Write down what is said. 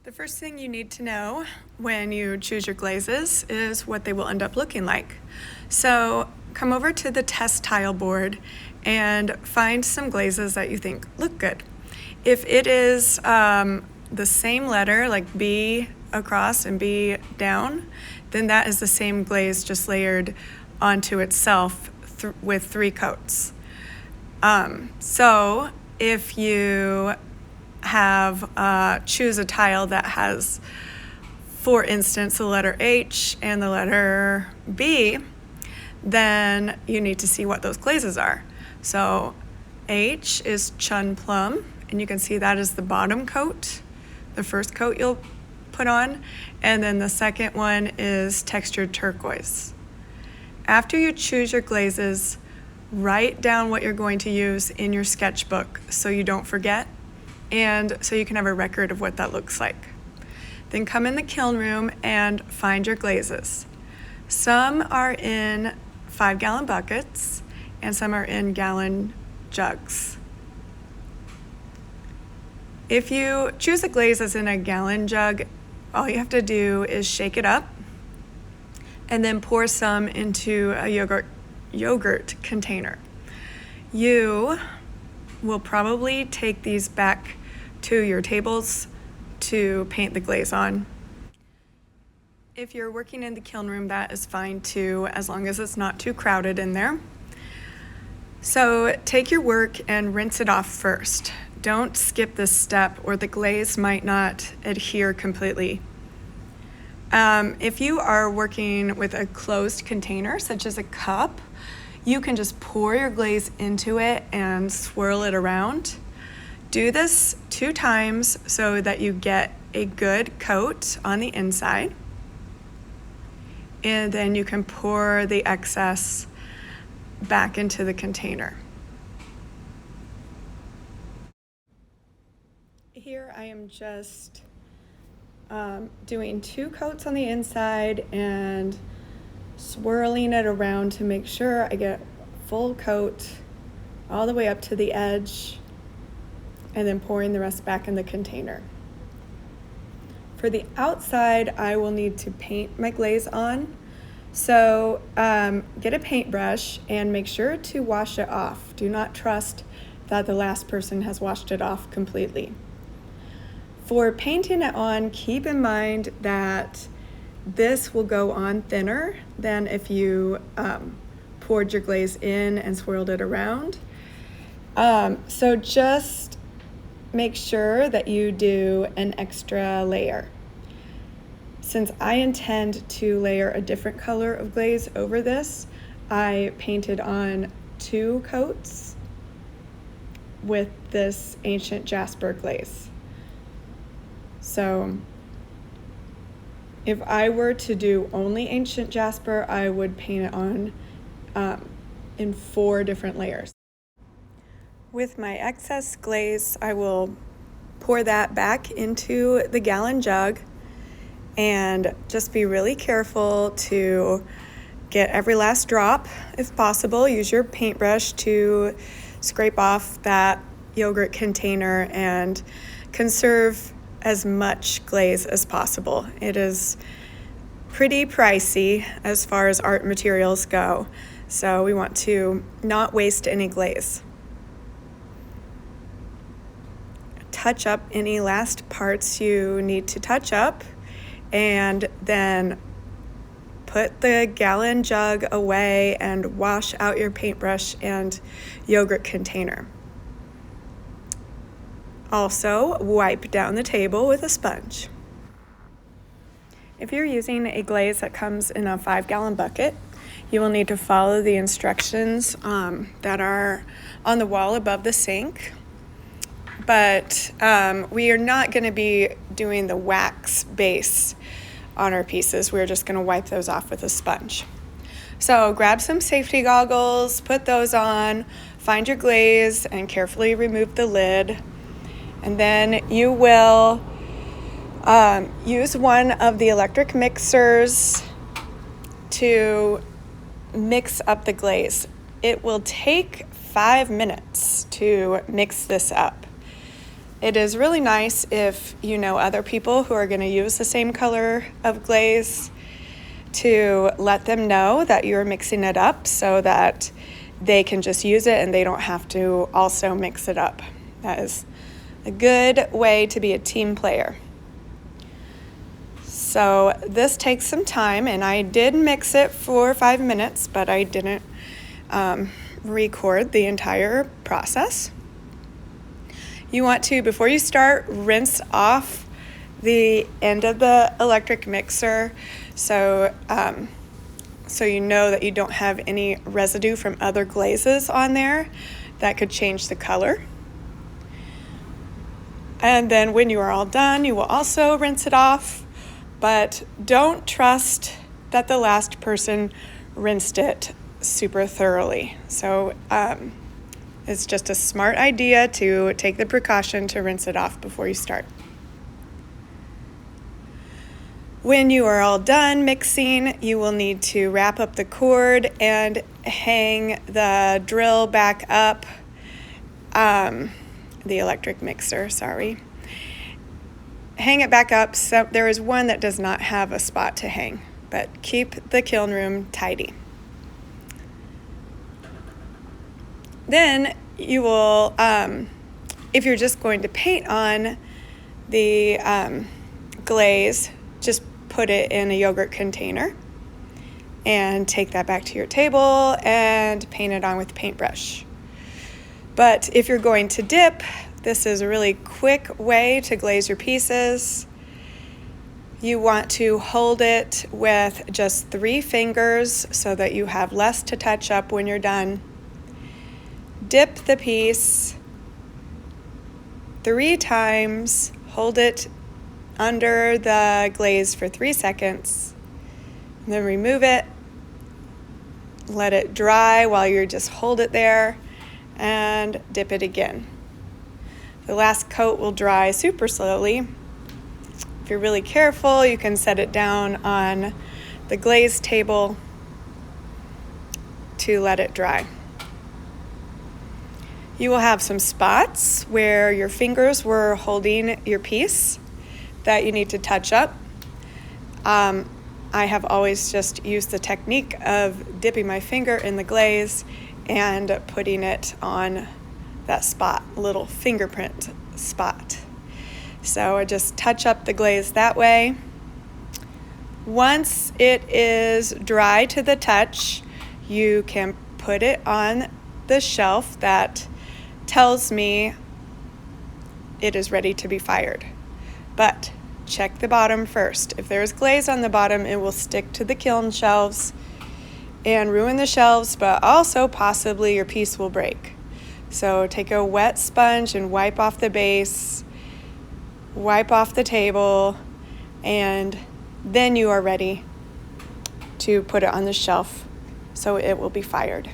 The first thing you need to know when you choose your glazes is what they will end up looking like. So come over to the test tile board and find some glazes that you think look good. If it is the same letter, like B across and B down, then that is the same glaze just layered onto itself with 3 coats. So if you have choose a tile that has, for instance, the letter H and the letter B, then you need to see what those glazes are. So H is chun plum, and you can see that is the bottom coat, the first coat you'll put on, and then the second one is textured turquoise. After you choose your glazes, write down what you're going to use in your sketchbook so you don't forget, and so you can have a record of what that looks like. Then come in the kiln room and find your glazes. Some are in 5-gallon buckets and some are in gallon jugs. If you choose a glaze that's in a gallon jug, all you have to do is shake it up and then pour some into a yogurt container. You will probably take these back to your tables to paint the glaze on. If you're working in the kiln room, that is fine too, as long as it's not too crowded in there. So take your work and rinse it off first. Don't skip this step or the glaze might not adhere completely. If you are working with a closed container, such as a cup, you can just pour your glaze into it and swirl it around. Do this 2 times so that you get a good coat on the inside. And then you can pour the excess back into the container. Here I am just doing 2 coats on the inside and swirling it around to make sure I get full coat all the way up to the edge, and then pouring the rest back in the container. For the outside, I will need to paint my glaze on. So get a paintbrush and make sure to wash it off. Do not trust that the last person has washed it off completely. For painting it on, keep in mind that this will go on thinner than if you poured your glaze in and swirled it around. So just make sure that you do an extra layer. Since I intend to layer a different color of glaze over this, I painted on 2 coats with this ancient jasper glaze. So if I were to do only ancient jasper, I would paint it on in 4 different layers. With my excess glaze, I will pour that back into the gallon jug and just be really careful to get every last drop if possible. Use your paintbrush to scrape off that yogurt container and conserve as much glaze as possible. It is pretty pricey as far as art materials go, so we want to not waste any glaze. Touch up any last parts you need to touch up, and then put the gallon jug away and wash out your paintbrush and yogurt container. Also, wipe down the table with a sponge. If you're using a glaze that comes in a 5-gallon bucket, you will need to follow the instructions that are on the wall above the sink. But we are not going to be doing the wax base on our pieces. We're just going to wipe those off with a sponge. So grab some safety goggles, put those on, find your glaze, and carefully remove the lid. And then you will use one of the electric mixers to mix up the glaze. It will take 5 minutes to mix this up. It is really nice if you know other people who are going to use the same color of glaze to let them know that you're mixing it up so that they can just use it and they don't have to also mix it up. That is a good way to be a team player. So this takes some time, and I did mix it for 5 minutes, but I didn't record the entire process. You want to, before you start, rinse off the end of the electric mixer so you know that you don't have any residue from other glazes on there that could change the color. And then when you are all done, you will also rinse it off, but don't trust that the last person rinsed it super thoroughly. So it's just a smart idea to take the precaution to rinse it off before you start. When you are all done mixing, you will need to wrap up the cord and hang the drill back up, the electric mixer, sorry. Hang it back up. So there is one that does not have a spot to hang, but keep the kiln room tidy. Then you will, if you're just going to paint on the glaze, just put it in a yogurt container and take that back to your table and paint it on with a paintbrush. But if you're going to dip, this is a really quick way to glaze your pieces. You want to hold it with just 3 fingers so that you have less to touch up when you're done. Dip the piece 3 times, hold it under the glaze for 3 seconds, and then remove it, let it dry while you just hold it there, and dip it again. The last coat will dry super slowly. If you're really careful, you can set it down on the glaze table to let it dry. You will have some spots where your fingers were holding your piece that you need to touch up. I have always just used the technique of dipping my finger in the glaze and putting it on that spot, little fingerprint spot. So I just touch up the glaze that way. Once it is dry to the touch, you can put it on the shelf that tells me it is ready to be fired. But check the bottom first. If there's glaze on the bottom, it will stick to the kiln shelves and ruin the shelves, but also possibly your piece will break. So take a wet sponge and wipe off the base, wipe off the table, and then you are ready to put it on the shelf so it will be fired.